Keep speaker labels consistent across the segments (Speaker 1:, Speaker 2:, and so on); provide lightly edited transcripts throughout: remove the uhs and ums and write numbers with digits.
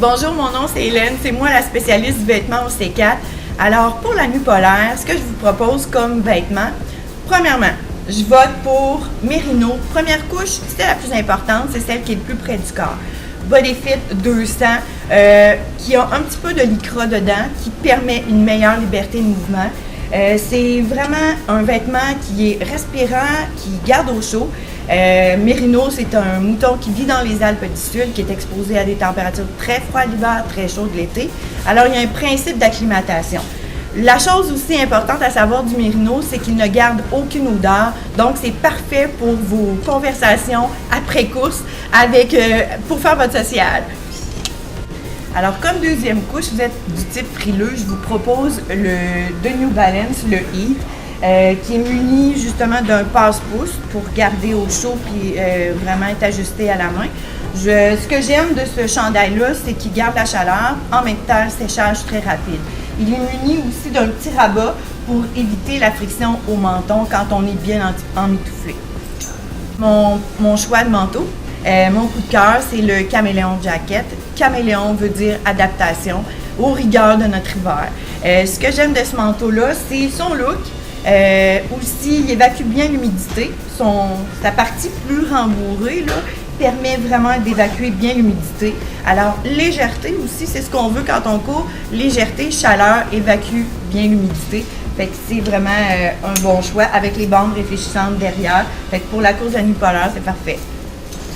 Speaker 1: Bonjour, mon nom c'est Hélène, c'est moi la spécialiste du vêtement au C4. Alors pour la nuit polaire, ce que je vous propose comme vêtement, premièrement, je vote pour Mérino. Première couche, c'est la plus importante, c'est celle qui est le plus près du corps. Bodyfit 200, qui a un petit peu de lycra dedans, qui permet une meilleure liberté de mouvement. C'est vraiment un vêtement qui est respirant, qui garde au chaud. Mérino, c'est un mouton qui vit dans les Alpes du Sud, qui est exposé à des températures très froides l'hiver, très chaudes l'été. Alors, il y a un principe d'acclimatation. La chose aussi importante à savoir du Mérino, c'est qu'il ne garde aucune odeur. Donc, c'est parfait pour vos conversations après course pour faire votre social. Alors, comme deuxième couche, vous êtes du type frileux, je vous propose de New Balance, le Heat, qui est muni justement d'un passe-pouce pour garder au chaud puis vraiment être ajusté à la main. Ce que j'aime de ce chandail-là, c'est qu'il garde la chaleur, en même temps, séchage très rapide. Il est muni aussi d'un petit rabat pour éviter la friction au menton quand on est bien emmitouflé. Mon choix de manteau, mon coup de cœur, c'est le Caméléon Jacket. Caméléon veut dire adaptation aux rigueurs de notre hiver. Ce que j'aime de ce manteau-là, c'est son look. Aussi, il évacue bien l'humidité. Sa partie plus rembourrée là, permet vraiment d'évacuer bien l'humidité. Alors, légèreté aussi, c'est ce qu'on veut quand on court. Légèreté, chaleur, évacue bien l'humidité. Fait que c'est vraiment un bon choix avec les bandes réfléchissantes derrière. Fait que pour la course de la nuit polaire, c'est parfait.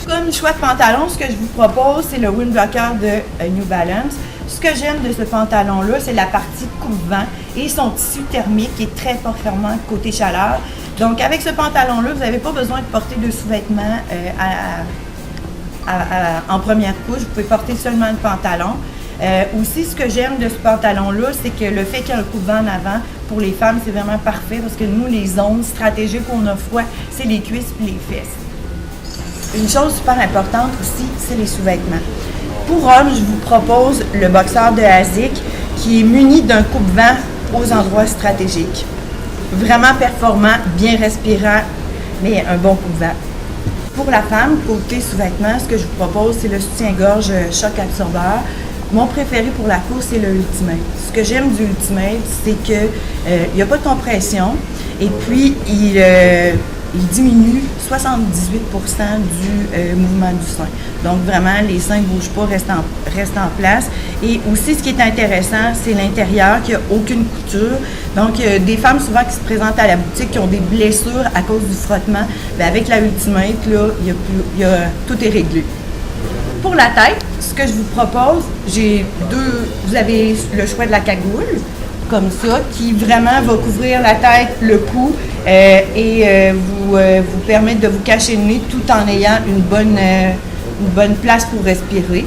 Speaker 1: Comme choix de pantalon, ce que je vous propose, c'est le Windblocker de New Balance. Ce que j'aime de ce pantalon-là, c'est la partie coupe-vent et son tissu thermique qui est très performant côté chaleur. Donc, avec ce pantalon-là, vous n'avez pas besoin de porter de sous-vêtements en première couche. Vous pouvez porter seulement le pantalon. Aussi, ce que j'aime de ce pantalon-là, c'est que le fait qu'il y ait un coupe-vent en avant, pour les femmes, c'est vraiment parfait parce que nous, les zones stratégiques où on a froid, c'est les cuisses et les fesses. Une chose super importante aussi, c'est les sous-vêtements. Pour hommes, je vous propose le boxeur de ASIC qui est muni d'un coupe-vent aux endroits stratégiques. Vraiment performant, bien respirant, mais un bon coupe-vent. Pour la femme, côté sous-vêtements, ce que je vous propose, c'est le soutien-gorge choc absorbeur. Mon préféré pour la course, c'est le Ultimate. Ce que j'aime du Ultimate, c'est qu'il n'y a pas de compression et puis il diminue 78% du mouvement du sein. Donc vraiment, les seins ne bougent pas, restent en place. Et aussi, ce qui est intéressant, c'est l'intérieur qui n'a aucune couture. Donc, des femmes souvent qui se présentent à la boutique qui ont des blessures à cause du frottement. Bien, avec la Ultimate, là, tout est réglé. Pour la tête, ce que je vous propose, vous avez le choix de la cagoule, comme ça, qui vraiment va couvrir la tête, le cou et vous permettre de vous cacher le nez tout en ayant une bonne place pour respirer.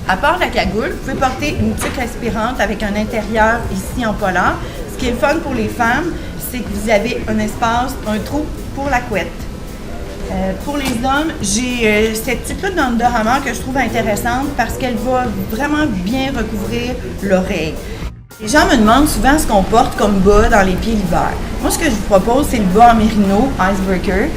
Speaker 1: À part la cagoule, vous pouvez porter une tuque respirante avec un intérieur ici en polaire. Ce qui est le fun pour les femmes, c'est que vous avez un espace, un trou pour la couette. Pour les hommes, j'ai cette tuque-là d'Under Armour que je trouve intéressante parce qu'elle va vraiment bien recouvrir l'oreille. Les gens me demandent souvent ce qu'on porte comme bas dans les pieds l'hiver. Moi, ce que je vous propose, c'est le bas en Mérino Icebreaker.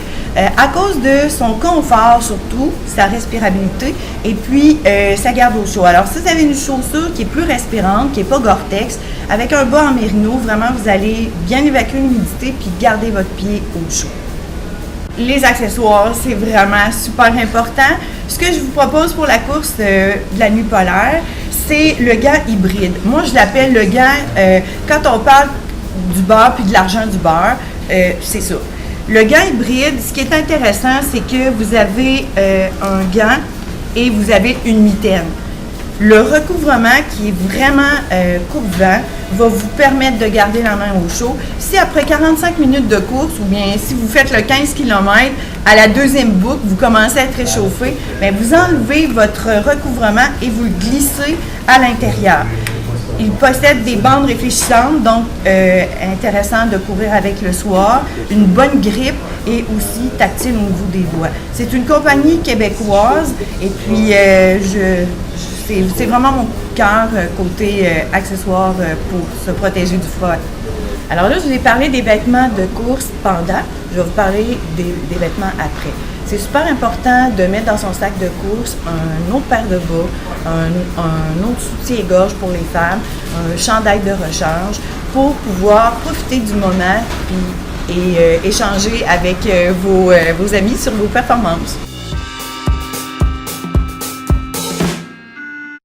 Speaker 1: À cause de son confort surtout, sa respirabilité et puis sa garde au chaud. Alors, si vous avez une chaussure qui est plus respirante, qui n'est pas Gore-Tex, avec un bas en Mérino, vraiment, vous allez bien évacuer l'humidité puis garder votre pied au chaud. Les accessoires, c'est vraiment super important. Ce que je vous propose pour la course de la nuit polaire, c'est le gant hybride. Moi, je l'appelle le gant, quand on parle du beurre puis de l'argent du beurre, c'est ça. Le gant hybride, ce qui est intéressant, c'est que vous avez un gant et vous avez une mitaine. Le recouvrement qui est vraiment coupe-vent va vous permettre de garder la main au chaud. Si après 45 minutes de course ou bien si vous faites le 15 km, à la deuxième boucle, vous commencez à être réchauffé, bien, vous enlevez votre recouvrement et vous le glissez à l'intérieur. Il possède des bandes réfléchissantes, donc intéressant de courir avec le soir, une bonne grippe et aussi tactile au niveau des doigts. C'est une compagnie québécoise et puis c'est vraiment mon coup de cœur côté accessoires pour se protéger du froid. Alors là, je vous ai parlé des vêtements de course pendant. Je vais vous parler des vêtements après. C'est super important de mettre dans son sac de course un autre paire de bas, un autre soutien-gorge pour les femmes, un chandail de rechange pour pouvoir profiter du moment et échanger avec vos amis sur vos performances.